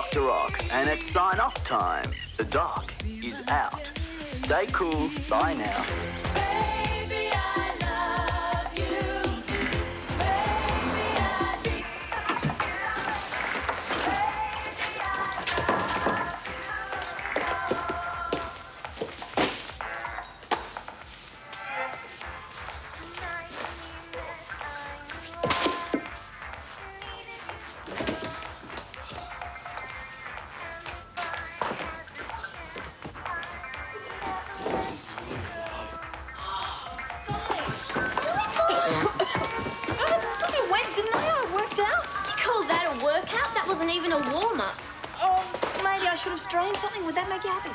Dr. Rock, and it's sign-off time. The doc is out. Stay cool. Bye now. Baby, I love you. Baby, I need even a warm-up. Oh, maybe I should have strained something. Would that make you happy?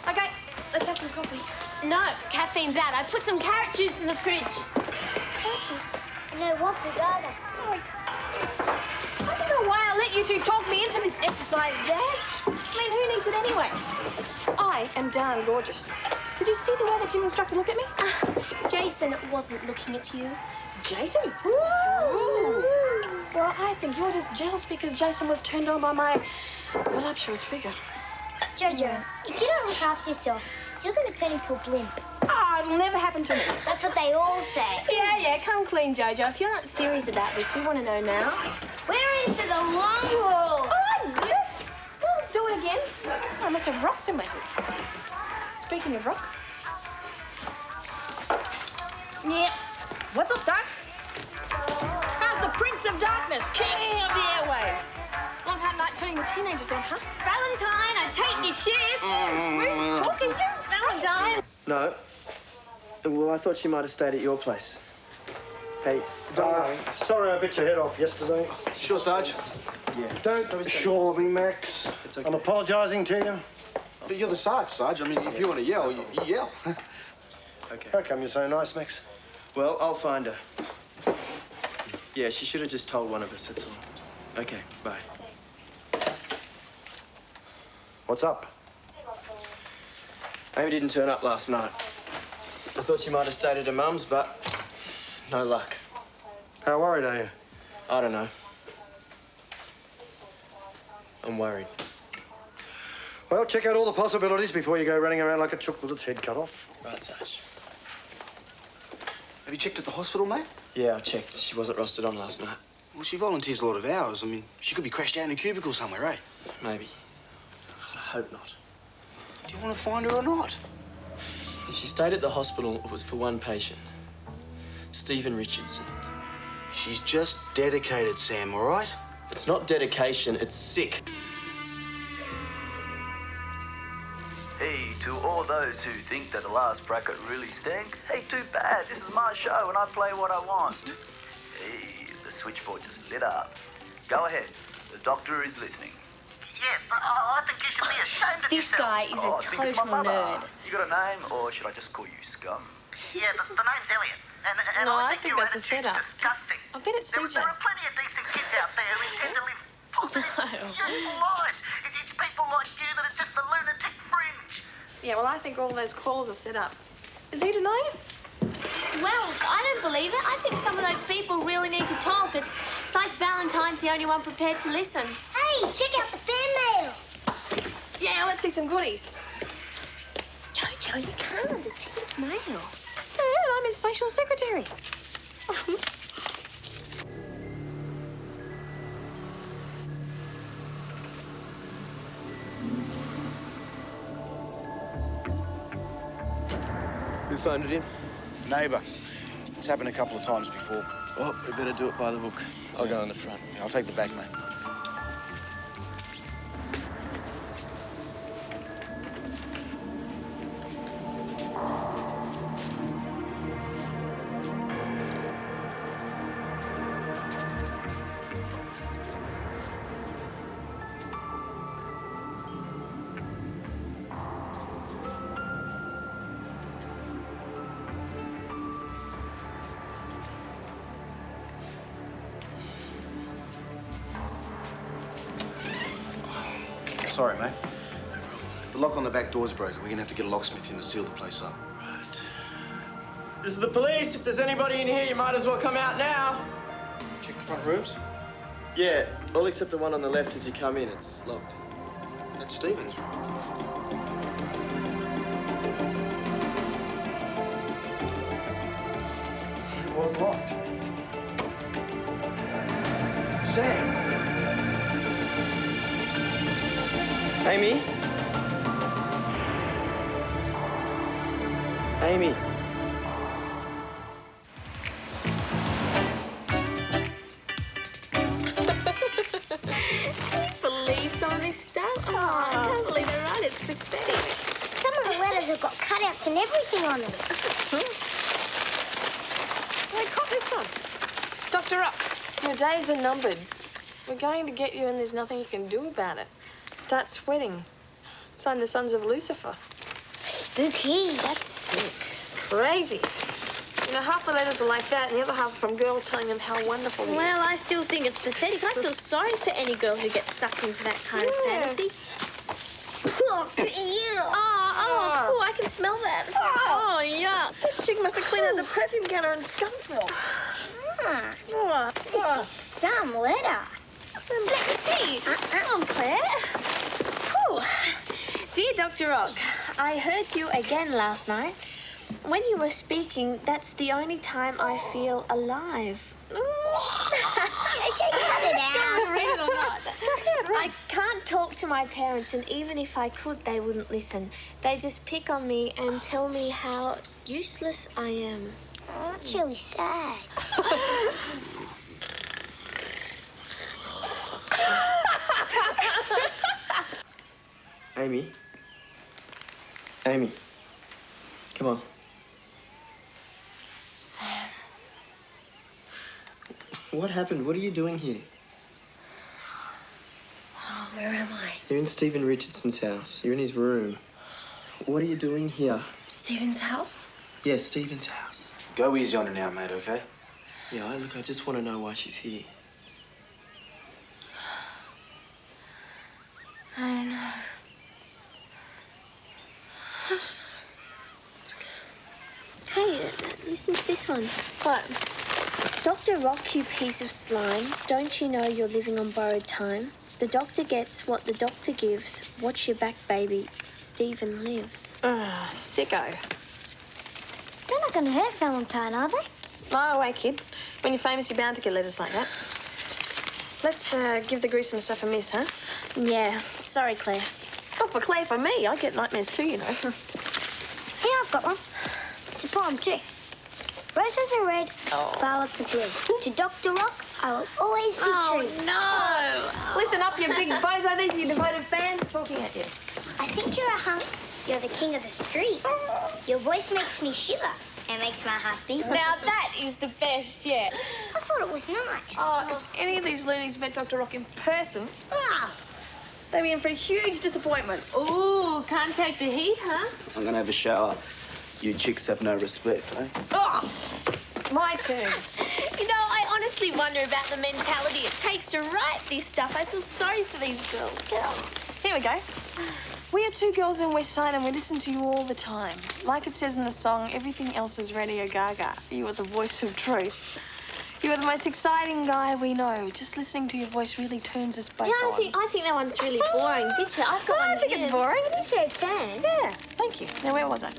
Okay, let's have some coffee. No, caffeine's out. I put some carrot juice in the fridge. Carrot juice? No waffles either. Oh, I don't know why I let you two talk me into this exercise, Jag. I mean, who needs it anyway? I am darn gorgeous. Did you see the way the gym instructor looked at me? Jason wasn't looking at you. Jason? Ooh. Well, I think you're just jealous because Jason was turned on by my voluptuous figure. Jojo, if you don't look after yourself, you're going to turn into a blimp. Oh, it'll never happen to me. That's what they all say. Yeah, come clean, Jojo. If you're not serious about this, we want to know now. We're in for the long haul. Oh, I did it. Oh, do it again. Oh, I must have rocks in my hood. Speaking of rock. Yeah. What's up, Doc? How's the Prince of Darkness, king of the airwaves? Long hard night turning the teenagers on, huh? Valentine, I take your shift. Smooth talking, you. Valentine. No. Well, I thought she might have stayed at your place. Hey, sorry I bit your head off yesterday. Sure, Sarge. Yeah. Don't shore me, Max. It's okay. I'm apologising to you. But you're the Sarge. I mean, if you want to yell, you yell. Okay. How come you're so nice, Max? Well, I'll find her. Yeah, she should have just told one of us, that's all. Okay, bye. What's up? Amy didn't turn up last night. I thought she might have stayed at her mum's, but no luck. How worried are you? I don't know. I'm worried. Well, check out all the possibilities before you go running around like a chook with its head cut off. Right, Sarge. Have you checked at the hospital, mate? Yeah, I checked. She wasn't rostered on last night. Well, she volunteers a lot of hours. I mean, she could be crashed down in a cubicle somewhere, eh? Maybe. I hope not. Do you want to find her or not? If she stayed at the hospital, it was for one patient. Stephen Richardson. She's just dedicated, Sam, all right? It's not dedication, it's sick. Hey, to all those who think that the last bracket really stank, hey, too bad. This is my show and I play what I want. Hey, the switchboard just lit up. Go ahead. The doctor is listening. Yeah, but I think you should be ashamed of This yourself. guy is Oh, a I think it's my total mother. nerd. You got a name, or should I just call you Scum? Yeah, the name's Elliot. And No, I I think your that's a attitude's setup. disgusting. I bet it's CJ. There are plenty of decent kids out there who intend to live positive, useful lives. It's people like you that are just the lunatic fringe. Yeah, well, I think all those calls are set up. Is he denying it? Well, I don't believe it. I think some of those people really need to talk. It's like Valentine's the only one prepared to listen. Hey, check out the fan mail. Yeah, let's see some goodies. Jojo, you can't. It's his mail. Yeah, I'm his social secretary. Who phoned it in? Neighbour. It's happened a couple of times before. Oh, we better do it by the book. I'll go in the front. Yeah, I'll take the back, mate. Sorry, mate. The lock on the back door's broken. We're gonna have to get a locksmith in to seal the place up. Right. This is the police. If there's anybody in here, you might as well come out now. Check the front rooms. Yeah, all except the one on the left as you come in. It's locked. That's Stephen's room. It was locked. Sam! Amy? Amy? Can you believe some of this stuff? Oh, I can't believe they're right. It's pathetic. Some of the letters have got cutouts and everything on them. Hey, cop this one. Dr. Rock, your days are numbered. We're going to get you and there's nothing you can do about it. Start sweating. Sign the Sons of Lucifer. Spooky. That's sick. Crazies. You know, half the letters are like that and the other half are from girls telling them how wonderful he is. Well, I still think it's pathetic. I feel sorry for any girl who gets sucked into that kind of fantasy. Oh, ew. Oh, I can smell that. Oh, yuck. That chick must have cleaned out the perfume counter and skunk film. Ah, this is some letter. Let me see. Come on, Claire. Oh, dear Dr. Rock, I heard you again last night. When you were speaking, that's the only time I feel alive. Cut it out. Read it or not. I can't talk to my parents, and even if I could, they wouldn't listen. They just pick on me and tell me how useless I am. Oh, that's really sad. Amy? Amy? Come on. Sam. What happened? What are you doing here? Oh, where am I? You're in Stephen Richardson's house. You're in his room. What are you doing here? Stephen's house? Yeah, Stephen's house. Go easy on her now, mate, okay? Yeah, look, I just want to know why she's here. I don't know. Hey, listen to this one. What? Dr. Rock, you piece of slime. Don't you know you're living on borrowed time? The doctor gets what the doctor gives. Watch your back, baby. Stephen lives. Sicko. They're not going to hurt Valentine, are they? No way, kid. When you're famous, you're bound to get letters like that. Let's give the gruesome stuff a miss, huh? Yeah. Sorry, Claire. Oh, for Claire, for me. I get nightmares too, you know. Here, I've got one. It's a poem, too. Roses are red, violets are blue. To Dr. Rock, I will always be true. No! Listen up, you big bozo. These are your devoted fans talking at you. I think you're a hunk. You're the king of the street. Your voice makes me shiver. It makes my heart beat. Now that is the best yet. I thought it was nice. Oh, if any of these loonies met Dr. Rock in person, they'd be in for a huge disappointment. Ooh, can't take the heat, huh? I'm gonna have a shower. You chicks have no respect, eh? My turn. You know, I honestly wonder about the mentality it takes to write this stuff. I feel sorry for these girls. Get on. Here we go. We are two girls in West Side and we listen to you all the time. Like it says in the song, everything else is Radio Gaga. You are the voice of truth. You are the most exciting guy we know. Just listening to your voice really turns us both on. I think that one's really boring. Did you? I've got one I think here. it's boring. It's your turn. Yeah, thank you. Now, where was I?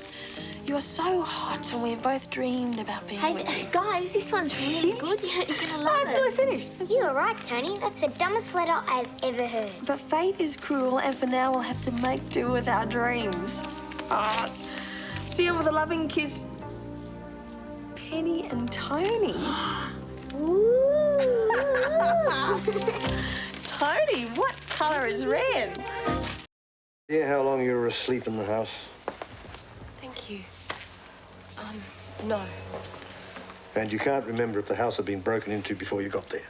You are so hot and we've both dreamed about being with Hey, you. guys, this one's really good. You're gonna love It's nearly it. finished. You were right, Tony. That's the dumbest letter I've ever heard. But fate is cruel, and for now we'll have to make do with our dreams. Seal with a loving kiss, Penny and Tony. Ooh. Tony, what colour is red? Yeah, how long you were asleep in the house? Thank you. No. And you can't remember if the house had been broken into before you got there?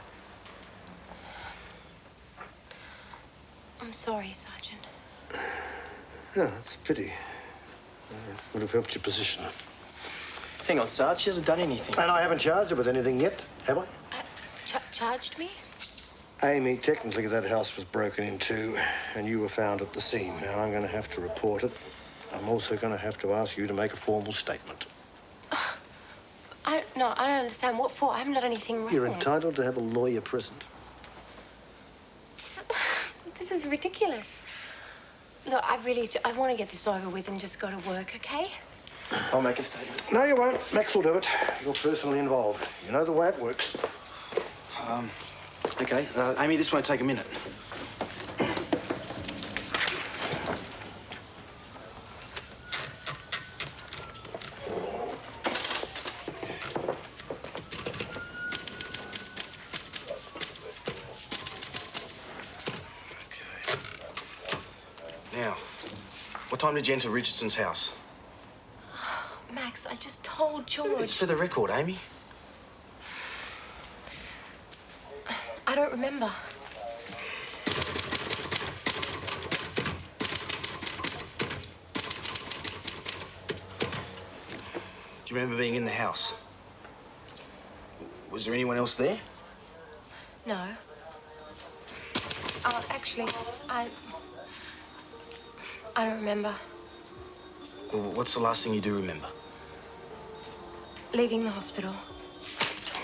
I'm sorry, Sergeant. Yeah, that's a pity. Would have helped your position. Hang on, Sarge. She hasn't done anything. And I haven't charged her with anything yet, have I? Charged me? Amy, technically that house was broken into and you were found at the scene. Now, I'm going to have to report it. I'm also going to have to ask you to make a formal statement. I don't understand. What for? I haven't done anything wrong. You're entitled to have a lawyer present. is ridiculous. Look, I want to get this over with and just go to work, okay? I'll make a statement. No, you won't. Max will do it. You're personally involved. You know the way it works. Okay, Amy, this won't take a minute. Now, what time did you enter Richardson's house? Max, I just told George. It's for the record, Amy. I don't remember. Do you remember being in the house? Was there anyone else there? No. Actually, I don't remember. Well, what's the last thing you do remember? Leaving the hospital.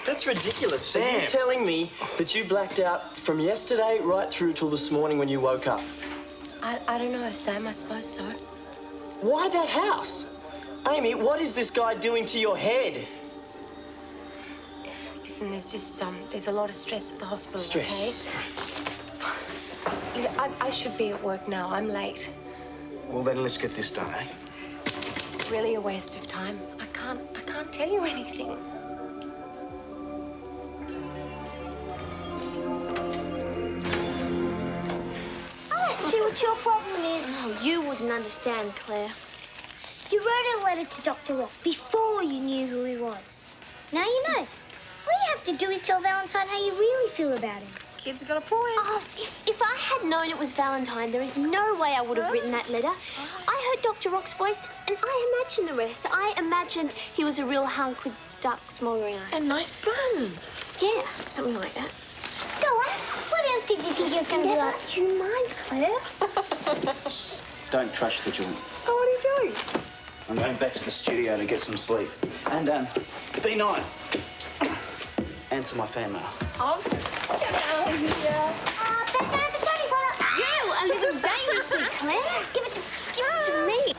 That's ridiculous. So Sam. you're telling me that you blacked out from yesterday right through till this morning when you woke up? I don't know, Sam. I suppose so. Why that house? Amy, what is this guy doing to your head? Listen, there's a lot of stress at the hospital, Stress? okay? I should be at work now. I'm late. Well, then let's get this done, eh? It's really a waste of time. I can't tell you anything. I don't see what your problem is. Oh, you wouldn't understand, Claire. You wrote a letter to Dr. Rock before you knew who he was. Now you know. All you have to do is tell Valentine how you really feel about him. Kid's got a point. Oh, if I had known it was Valentine, there is no way I would have written that letter. I heard Dr. Rock's voice, and I imagined the rest. I imagined he was a real hunk with dark, smouldering eyes. And nice buns. Yeah, something like that. Go on. What else did you think he was going to be like? Do you mind, Claire? Don't trash the joint. Oh, what are you doing? I'm going back to the studio to get some sleep. And, be nice. Answer my fan mail. Oh, that's another 24. You are living dangerously, Claire. Give it to me.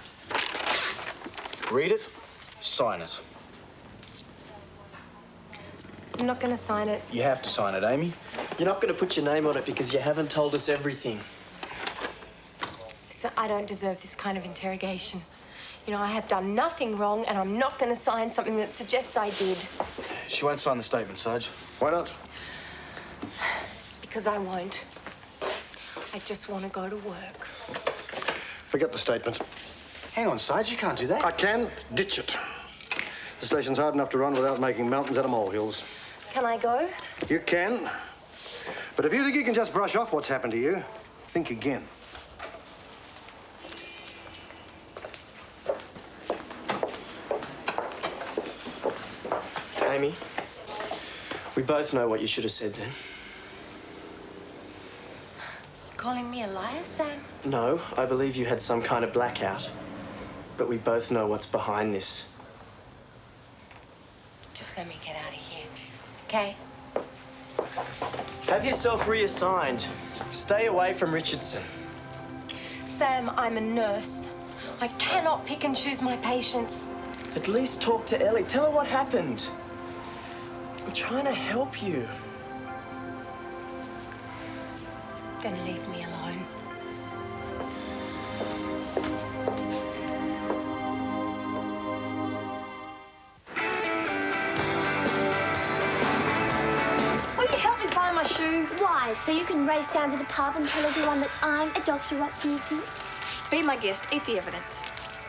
Read it, sign it. I'm not going to sign it. You have to sign it, Amy. You're not going to put your name on it because you haven't told us everything. So I don't deserve this kind of interrogation. You know, I have done nothing wrong, and I'm not going to sign something that suggests I did. She won't sign the statement, Sarge. Why not? Because I won't. I just want to go to work. Forget the statement. Hang on, Sarge, you can't do that. I can ditch it. The station's hard enough to run without making mountains out of molehills. Can I go? You can. But if you think you can just brush off what's happened to you, think again. Amy, we both know what you should have said then. Calling me a liar, Sam? No, I believe you had some kind of blackout. But we both know what's behind this. Just let me get out of here, okay? Have yourself reassigned. Stay away from Richardson. Sam, I'm a nurse. I cannot pick and choose my patients. At least talk to Ellie. Tell her what happened. I'm trying to help you. Then leave me alone. Will you help me find my shoe? Why? So you can race down to the pub and tell everyone that I'm a Dr. Rock groupie? Be my guest. Eat the evidence.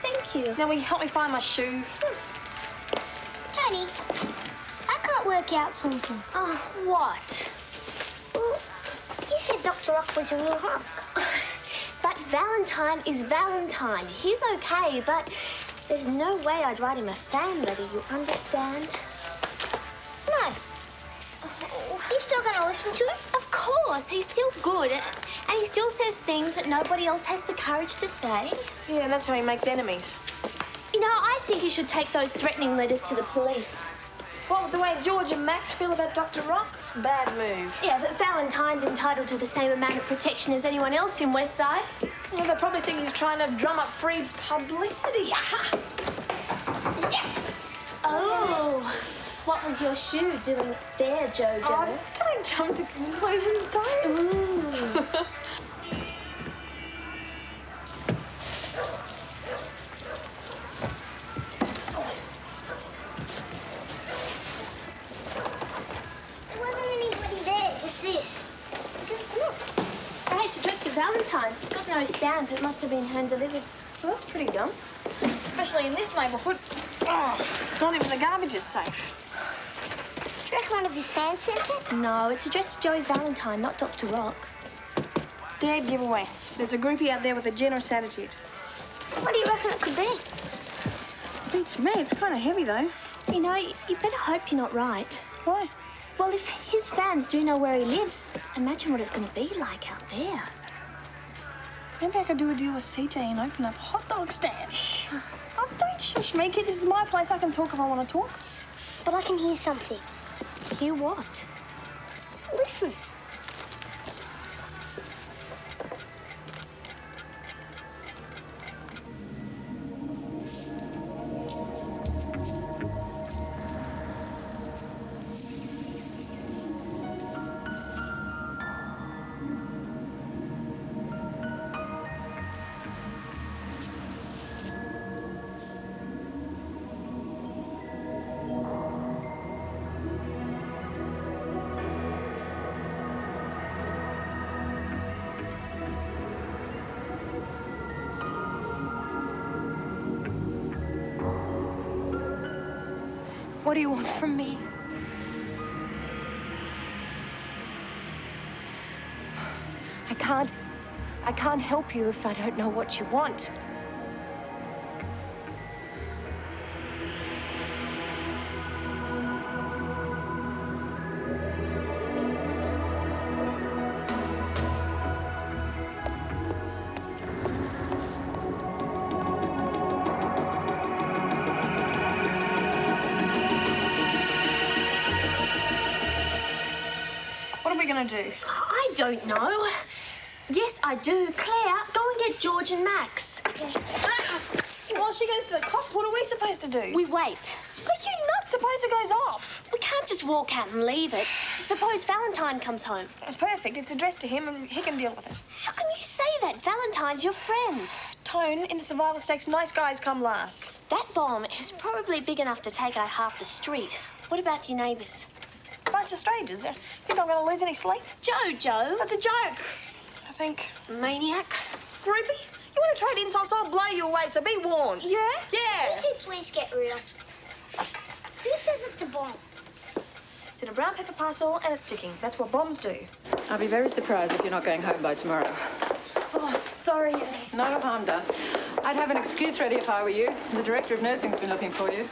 Thank you. Now, will you help me find my shoe? Tony, I can't work out something. Oh, what? Well, you said Dr. Rock was a real hunk. But Valentine is Valentine. He's okay, but there's no way I'd write him a fan letter, you understand? No. You still going to listen to him? Of course, he's still good, and he still says things that nobody else has the courage to say. Yeah, that's how he makes enemies. You know, I think you should take those threatening letters to the police. What, the way George and Max feel about Dr. Rock? Bad move. Yeah, but Valentine's entitled to the same amount of protection as anyone else in West Side. Well, they probably think he's trying to drum up free publicity. Aha! Yes! Oh, what was your shoe doing there, Jojo? Oh, don't jump to conclusions, don't. Ooh. There wasn't anybody there, just this. Guess not. Hey, it's addressed to Valentine. It's got no stamp. It must have been hand-delivered. Well, that's pretty dumb. Especially in this neighbourhood. Oh, not even the garbage is safe. Do you reckon one of his fans sent it? No, it's addressed to Joey Valentine, not Dr. Rock. Dead giveaway. There's a groupie out there with a generous attitude. What do you reckon it could be? Beats me. It's kind of heavy, though. You know, you better hope you're not right. Why? Well, if his fans do know where he lives, imagine what it's going to be like out there. Maybe I could do a deal with CT and open up a hot dog stand. Shh. Oh, don't shush me, kid. This is my place. I can talk if I want to talk. But I can hear something. Hear what? Listen. What do you want from me? I can't help you if I don't know what you want. What are we going to do? I don't know. Yes, I do. Claire, go and get George and Max. While she goes to the cops, what are we supposed to do? We wait. Are you nuts? Suppose it goes off. We can't just walk out and leave it. Suppose Valentine comes home. Perfect. It's addressed to him and he can deal with it. How can you say that? Valentine's your friend. Tone, in the survival stakes, nice guys come last. That bomb is probably big enough to take out half the street. What about your neighbours? Bunch of strangers. You're not going to lose any sleep. Jojo. That's a joke. I think. Maniac. Groupie, you want to trade insults? I'll blow you away, so be warned. Yeah? Yeah. Could you please get real? Who says it's a bomb? It's in a brown paper parcel and it's ticking. That's what bombs do. I'll be very surprised if you're not going home by tomorrow. Oh, sorry. No harm done. I'd have an excuse ready if I were you. The director of nursing's been looking for you.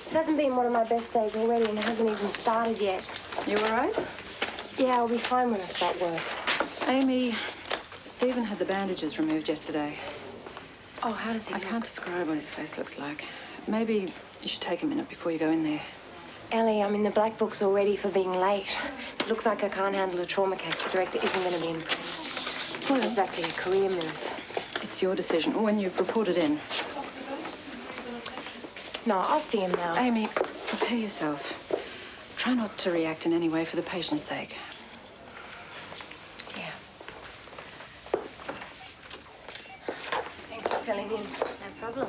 This hasn't been one of my best days already and it hasn't even started yet. You all right? Yeah, I'll be fine when I start work. Amy, Stephen had the bandages removed yesterday. Oh, how does he I look? can't describe what his face looks like. Maybe you should take a minute before you go in there. Ellie, I'm in the black books already for being late. It looks like I can't handle a trauma case. The director isn't going to be impressed. It's not exactly a career move. It's your decision when you've reported in. No, I'll see him now. Amy, prepare yourself. Try not to react in any way for the patient's sake. Yeah. Thanks for filling in. No problem.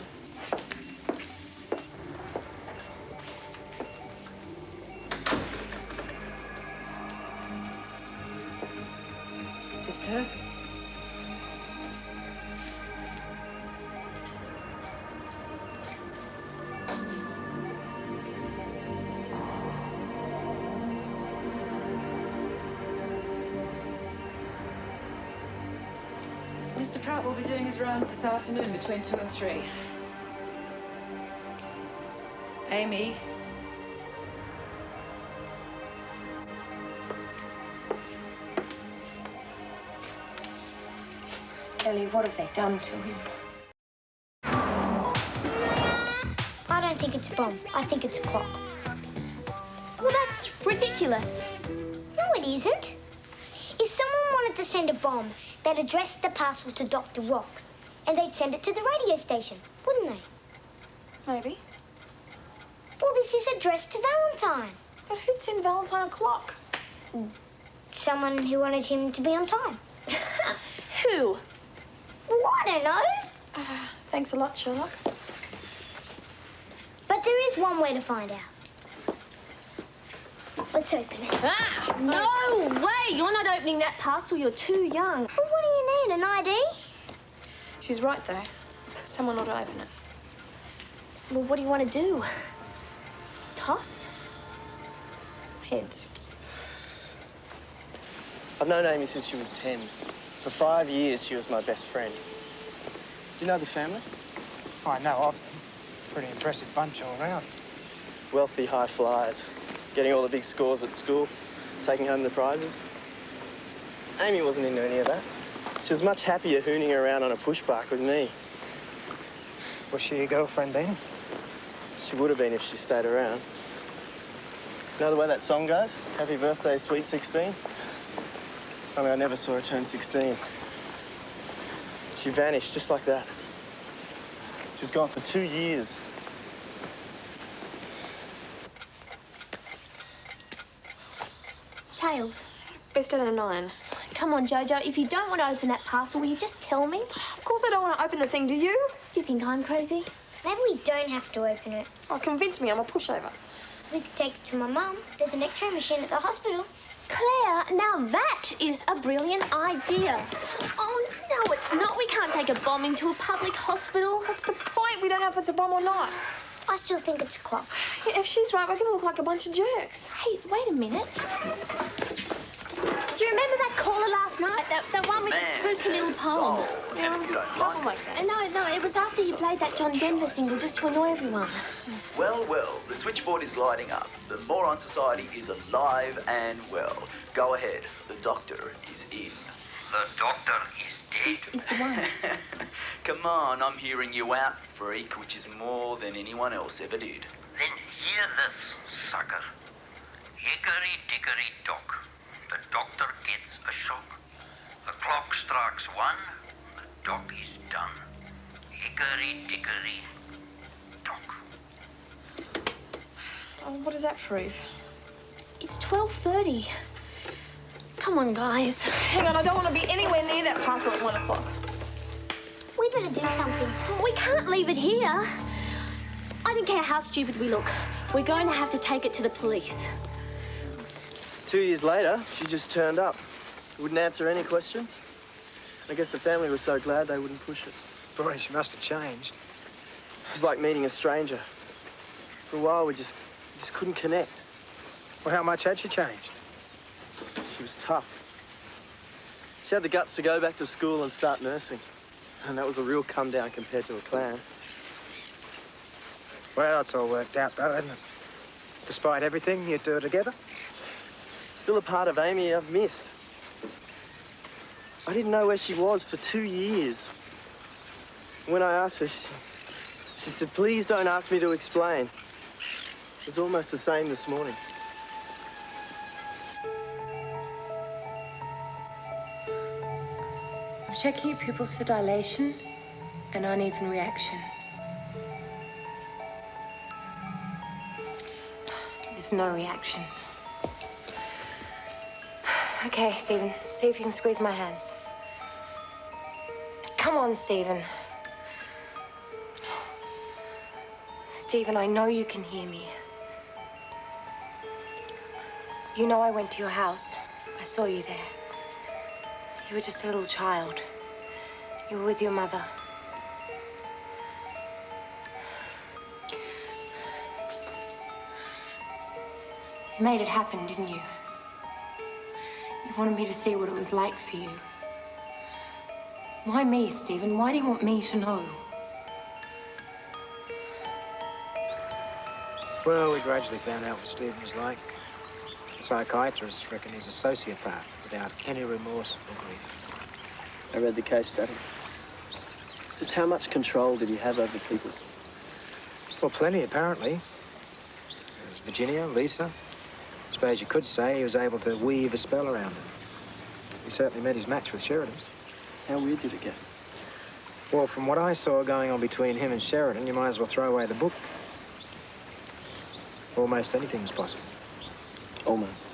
Sister? Mr. Pratt will be doing his rounds this afternoon between 2 and 3. Amy? Ellie, what have they done to him? I don't think it's a bomb. I think it's a clock. Well, that's ridiculous. it isn't. If someone wanted to send a bomb, they'd address the parcel to Dr. Rock, and they'd send it to the radio station, wouldn't they? Maybe. Well, this is addressed to Valentine. But who'd send Valentine a clock? Someone who wanted him to be on time. Who? Well, I don't know. Thanks a lot, Sherlock. But there is one way to find out. Let's open it. Ah, no way! You're not opening that parcel. You're too young. Well, what do you need, an ID? She's right, though. Someone ought to open it. Well, what do you want to do? Toss? Heads. I've known Amy since she was 10. For 5 years, she was my best friend. Do you know the family? I know of them. Pretty impressive bunch all round. Wealthy high flyers, getting all the big scores at school, taking home the prizes. Amy wasn't into any of that. She was much happier hooning around on a push bike with me. Was she your girlfriend then? She would have been if she stayed around. You know the way that song goes? Happy birthday, sweet 16? Only I never saw her turn 16. She vanished just like that. She was gone for 2 years. Tails. Best out of 9. Come on, Jojo. If you don't want to open that parcel, will you just tell me? Of course I don't want to open the thing, do you? Do you think I'm crazy? Maybe we don't have to open it. Oh, convince me, I'm a pushover. We could take it to my mum. There's an X-ray machine at the hospital. Claire, now that is a brilliant idea. Oh, no, it's not. We can't take a bomb into a public hospital. What's the point? We don't know if it's a bomb or not. I still think it's a clock. Yeah, if she's right, we're going to look like a bunch of jerks. Hey, wait a minute. Do you remember that caller last night? That one with the spooky little poem? Yeah, it was a problem like that. No, it was after you played that John Denver single just to annoy everyone. Well, the switchboard is lighting up. The Moron Society is alive and well. Go ahead. The doctor is in. The doctor is dead. This is the one. Come on, I'm hearing you out, freak, which is more than anyone else ever did. Then hear this, sucker. Hickory dickory dock. The doctor gets a shock. The clock strikes 1. The doc is done. Hickory dickory dock. Oh, what does that prove? It's 12:30. Come on, guys. Hang on, I don't want to be anywhere near that parcel at 1 o'clock. We better do something. We can't leave it here. I don't care how stupid we look. We're going to have to take it to the police. 2 years later, she just turned up. Wouldn't answer any questions. I guess the family was so glad they wouldn't push it. Boy, she must have changed. It was like meeting a stranger. For a while, we just couldn't connect. Well, how much had she changed? She was tough. She had the guts to go back to school and start nursing. And that was a real come down compared to a clan. Well, it's all worked out, though, hasn't it? Despite everything, you do it together? Still a part of Amy I've missed. I didn't know where she was for 2 years. When I asked her, she said, please don't ask me to explain. It was almost the same this morning. I'm checking your pupils for dilation and uneven reaction. There's no reaction. Okay, Stephen, see if you can squeeze my hands. Come on, Stephen. Stephen, I know you can hear me. You know I went to your house. I saw you there. You were just a little child. You were with your mother. You made it happen, didn't you? You wanted me to see what it was like for you. Why me, Stephen? Why do you want me to know? Well, we gradually found out what Stephen was like. The psychiatrists reckon he's a sociopath without any remorse or grief. I read the case study. Just how much control did he have over people? Well, plenty, apparently. There was Virginia, Lisa, Suppose you could say he was able to weave a spell around her. He certainly met his match with Sheridan. How weird did it get? Well, from what I saw going on between him and Sheridan, you might as well throw away the book. Almost anything's possible. Almost.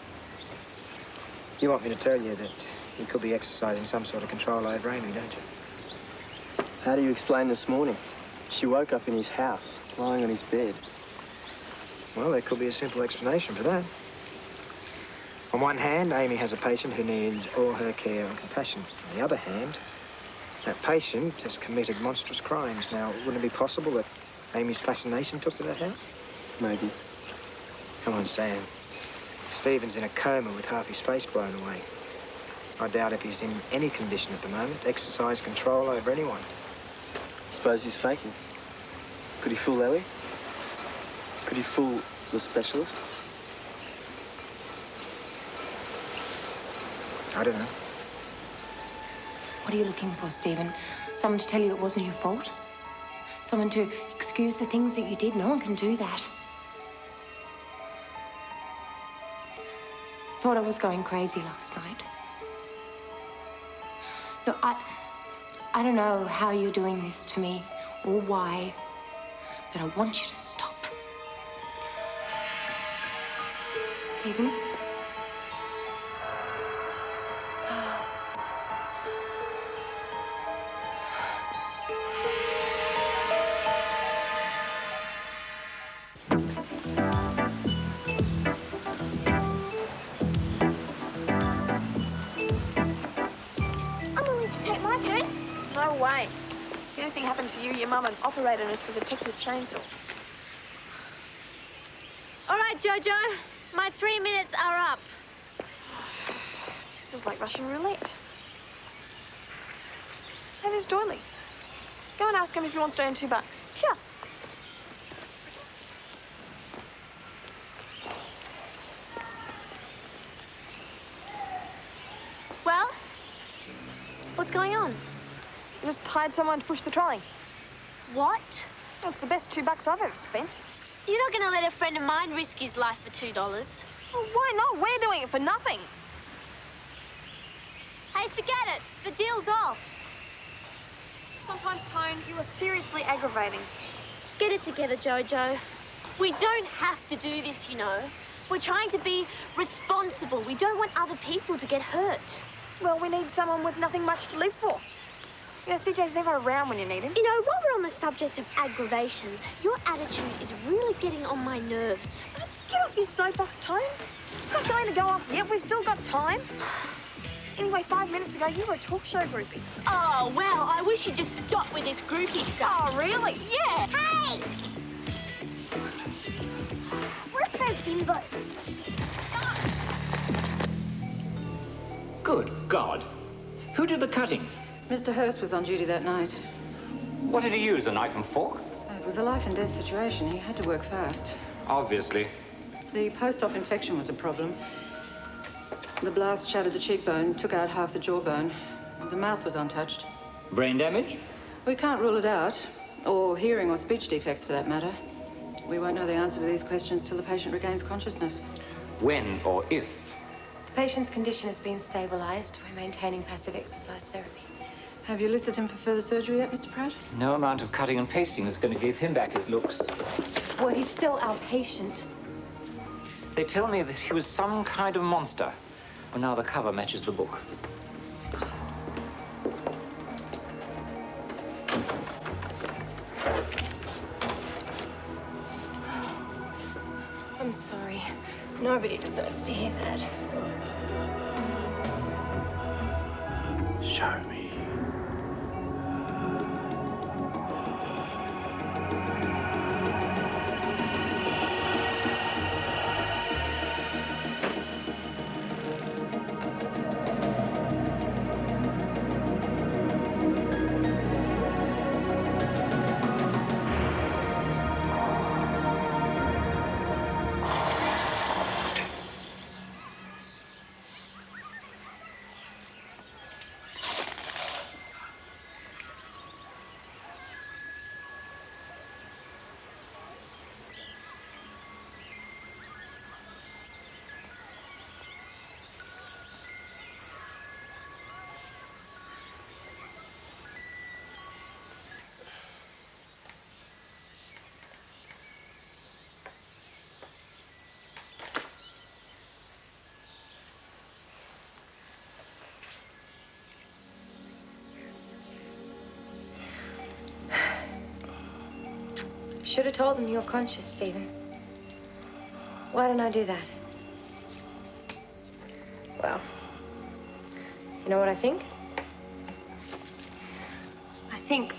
You want me to tell you that he could be exercising some sort of control over Amy, don't you? How do you explain this morning? She woke up in his house, lying on his bed. Well, there could be a simple explanation for that. On one hand, Amy has a patient who needs all her care and compassion. On the other hand, that patient has committed monstrous crimes. Now, wouldn't it be possible that Amy's fascination took to that house? Maybe. Come on, Sam. Stephen's in a coma with half his face blown away. I doubt if he's in any condition at the moment to exercise control over anyone. Suppose he's faking. Could he fool Ellie? Could he fool the specialists? I don't know. What are you looking for, Stephen? Someone to tell you it wasn't your fault? Someone to excuse the things that you did? No one can do that. Thought I was going crazy last night. No, I don't know how you're doing this to me or why, but I want you to stop. Stephen? No way. If anything happened to you, your mum would operate on us with a Texas chainsaw. All right, Jojo. My 3 minutes are up. This is like Russian roulette. Hey, there's Doily. Go and ask him if he wants to earn $2. Sure. Well, what's going on? You just hired someone to push the trolley. What? That's the best $2 I've ever spent. You're not going to let a friend of mine risk his life for $2. Well, why not? We're doing it for nothing. Hey, forget it. The deal's off. Sometimes, Tone, you are seriously aggravating. Get it together, Jojo. We don't have to do this, you know. We're trying to be responsible. We don't want other people to get hurt. Well, we need someone with nothing much to live for. You know, CJ's never around when you need him. You know, while we're on the subject of aggravations, your attitude is really getting on my nerves. Get off your soapbox, Tone. It's not going to go off yet. We've still got time. Anyway, 5 minutes ago, you were a talk show groupie. Oh, well, I wish you'd just stop with this groupie stuff. Oh, really? Yeah. Hey! Where's those bimbos? Good God. Who did the cutting? Mr. Hurst was on duty that night. What did he use, a knife and fork? It was a life and death situation. He had to work fast. Obviously. The post-op infection was a problem. The blast shattered the cheekbone, took out half the jawbone. The mouth was untouched. Brain damage? We can't rule it out, or hearing or speech defects for that matter. We won't know the answer to these questions till the patient regains consciousness. When or if? The patient's condition has been stabilized. We're maintaining passive exercise therapy. Have you listed him for further surgery yet, Mr. Pratt? No amount of cutting and pasting is going to give him back his looks. Well, he's still our patient. They tell me that he was some kind of monster. Well, now the cover matches the book. I'm sorry. Nobody deserves to hear that. Show me. Should have told them you're conscious, Stephen. Why don't I do that? Well, you know what I think? I think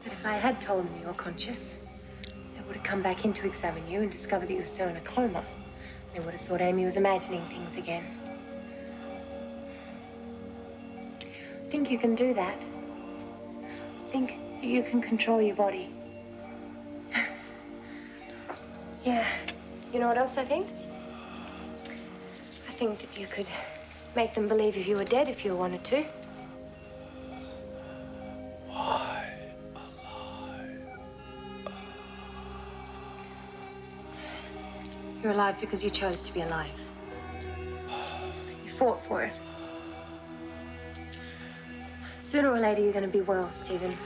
that if I had told them you were conscious, they would have come back in to examine you and discovered that you were still in a coma. They would have thought Amy was imagining things again. Think you can do that? Think you can control your body? Yeah. You know what else I think? I think that you could make them believe if you were dead if you wanted to. Why? You're alive because you chose to be alive. You fought for it. Sooner or later, you're going to be well, Stephen.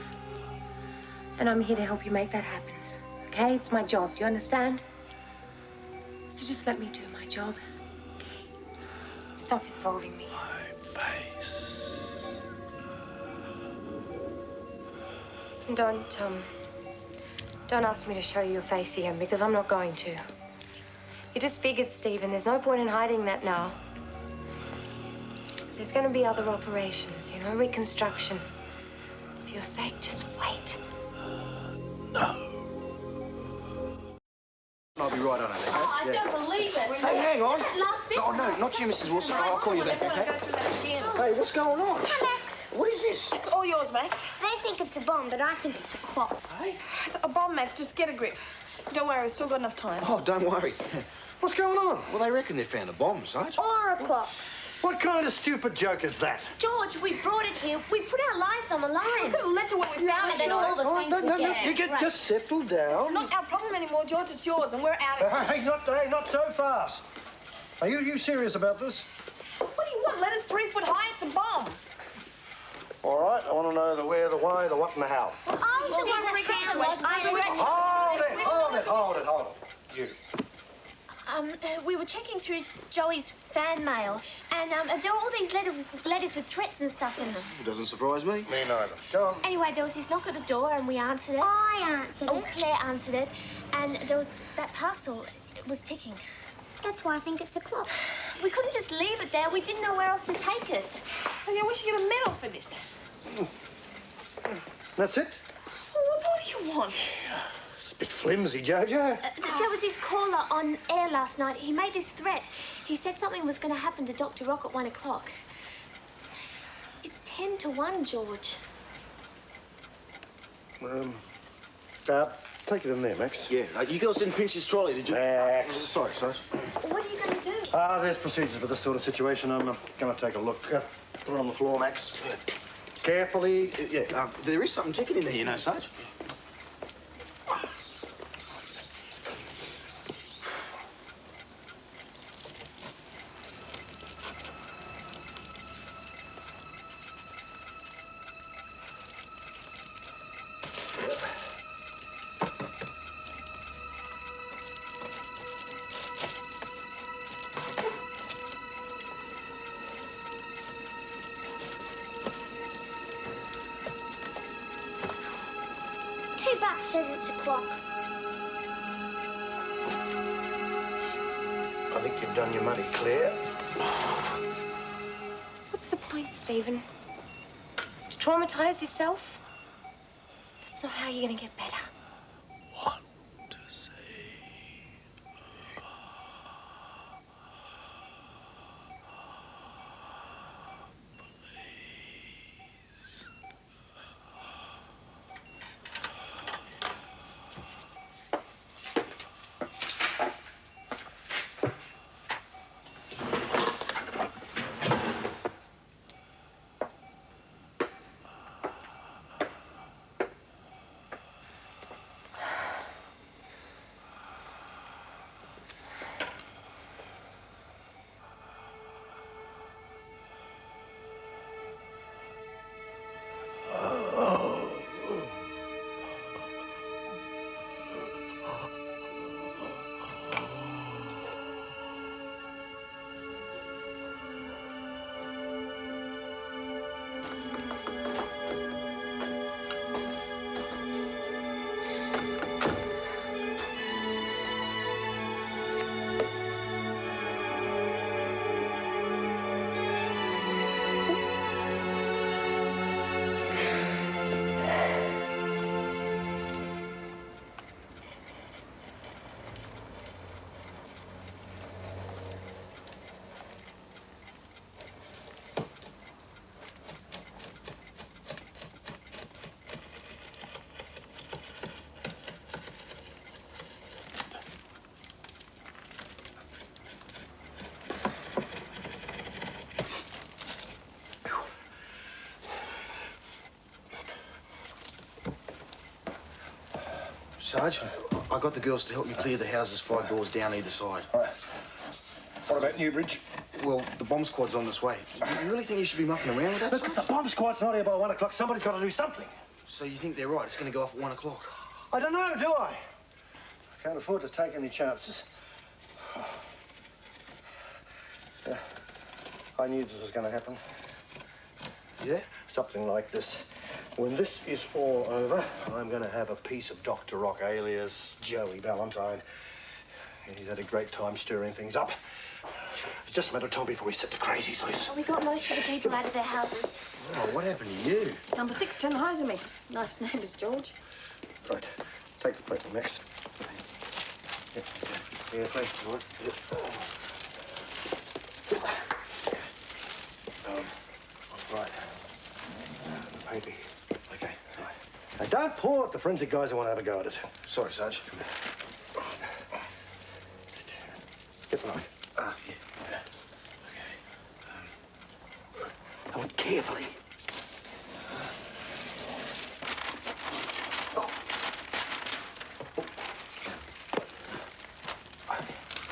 And I'm here to help you make that happen. Okay? It's my job. Do you understand? So just let me do my job. Okay? Stop involving me. My face. Listen, don't ask me to show you your face again, because I'm not going to. You just figured, Stephen. There's no point in hiding that now. There's going to be other operations, you know, reconstruction. For your sake, just wait. No. I'll be right on it. Oh, I don't believe it. Hey, hang on. Last bit. Oh, no, not you, Mrs. Wilson. I'll call you back, I don't want to okay? go through that again. Hey, what's going on? Max. What is this? It's all yours, Max. They think it's a bomb, but I think it's a clock. Hey? It's a bomb, Max. Just get a grip. Don't worry, we've still got enough time. Oh, don't worry. What's going on? Well, they reckon they found a bomb, Sarge. Or a clock. What kind of stupid joke is that? George, we brought it here. We put our lives on the line. We could have led to what we found. That's all the things No, we get. you can just settle down. It's not our problem anymore, George. It's yours, and we're out of here. Hey, not so fast. Are you serious about this? What do you want? Let us 3 foot high. It's a bomb. All right, I want to know the where, the why, the what, and the how. I was the one who found it. Hold it. You. We were checking through Joey's fan mail, and there were all these letters with threats and stuff in them. It doesn't surprise me. Me neither. Go on. Anyway, there was this knock at the door, and we answered it. I answered Oh, it. Claire answered it, and there was that parcel. It was ticking. That's why I think it's a clock. We couldn't just leave it there. We didn't know where else to take it. Oh, yeah, we should get a medal for this. That's it? Well, what do you want? It's a bit flimsy, Jojo. There was this caller on air last night. He made this threat. He said something was going to happen to Dr. Rock at 1 o'clock. It's 10 to 1, George. Take it in there, Max. Yeah, you girls didn't pinch his trolley, did you? Max. Sorry, Sarge. What are you going to do? There's procedures for this sort of situation. I'm going to take a look. Put it on the floor, Max. Carefully. Yeah, there is something ticking in there, you know, Sarge. $2 says it's a clock. I think you've done your money, Claire. What's the point, Stephen? To traumatize yourself? That's not how you're going to get better. Want to say... Sarge, I got the girls to help me clear the houses 5 doors down either side. All right. What about Newbridge? Well, the bomb squad's on this way. You really think you should be mucking around with that? Look, if the bomb squad's not here by 1 o'clock, somebody's got to do something. So you think they're right? It's going to go off at 1 o'clock? I don't know, do I? I can't afford to take any chances. I knew this was going to happen. Yeah? Something like this. When this is all over, I'm going to have a piece of Dr. Rock alias Joey Valentine. He's had a great time stirring things up. It's just a matter of time before we set the crazies loose. Well, we got most of the people out of their houses. Oh, what happened to you? Number 6, 10 highs of me. Nice neighbours, George. Right. Take the plate, Max. Yeah, please. All right. Right. The paper. Okay, right. Now, don't pour it. The forensic guys want to have a go at it. Sorry, Sarge. Get the knife. Yeah. I want carefully.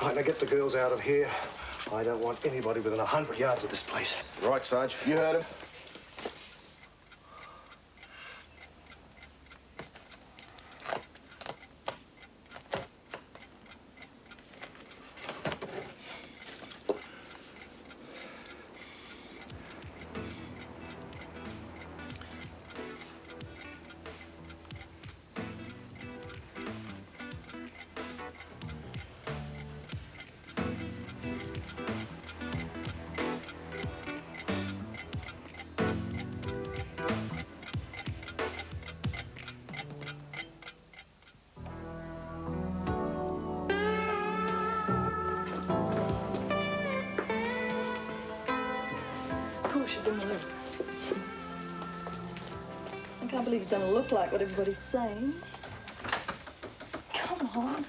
Right, now get the girls out of here. I don't want anybody within 100 yards of this place. Right, Sarge. You heard him. She's in the room. I can't believe it's going to look like what everybody's saying. Come on.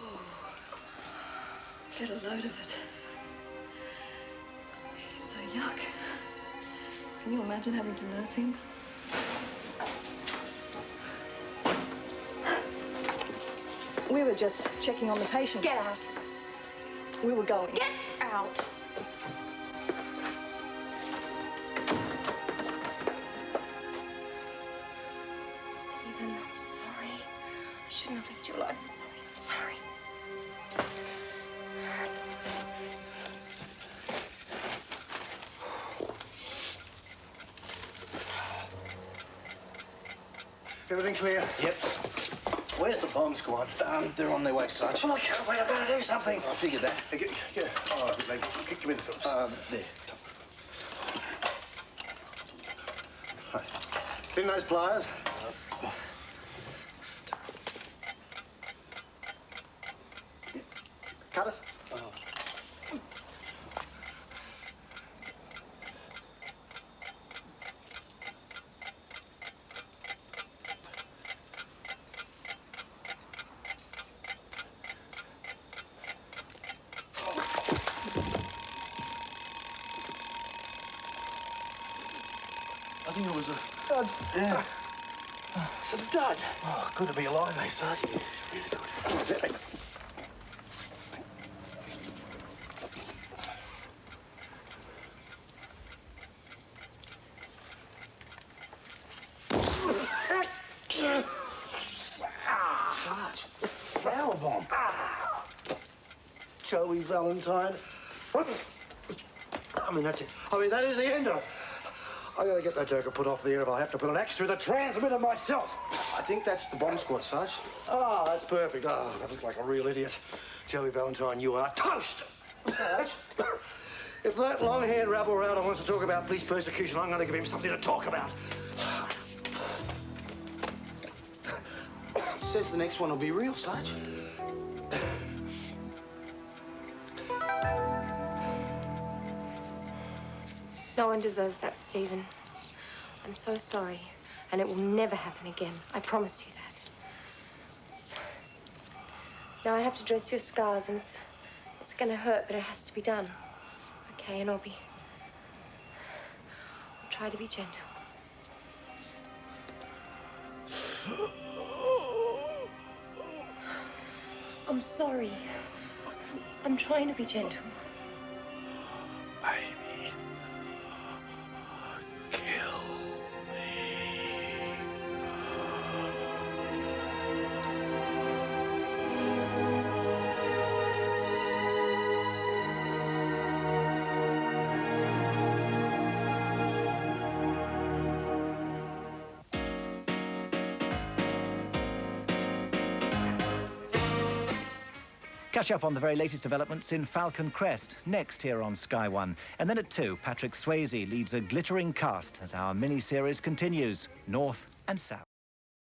Oh, get a load of it. He's so yuck. Can you imagine having to nurse him? We were just checking on the patient. Get out. We were going. Get out. Stephen, I'm sorry. I shouldn't have left you alone. I'm sorry. I'm sorry. Everything clear? Yep. Where's the bomb squad? They're on their way, Sarge. Oh, I can't wait. I've got to do something. I figured that. Hey, get. Oh, good leg. Give me the Phillips. There. Right. Thin those pliers. Cut us. I think it was a... Dud. Yeah. It's a dud. Oh, good to be alive, eh, Sarge? Really good. Sarge, flower bomb. Joey Valentine. I mean, that's it. I mean, that is the end of it. I gotta get that joker put off the air if I have to put an axe through the transmitter myself. I think that's the bomb squad, Sarge. Oh, that's perfect. Oh, I look like a real idiot. Joey Valentine, you are toast. Sarge, if that long-haired rabble-router wants to talk about police persecution, I'm gonna give him something to talk about. Says the next one will be real, Sarge. No one deserves that, Stephen. I'm so sorry, and it will never happen again. I promise you that. Now I have to dress your scars, and it's gonna hurt, but it has to be done. Okay, and I'll be try to be gentle. I'm sorry. I'm trying to be gentle. Amy, kill Catch up on the very latest developments in Falcon Crest, next here on Sky One. And then at 2, Patrick Swayze leads a glittering cast as our mini-series continues, north and south.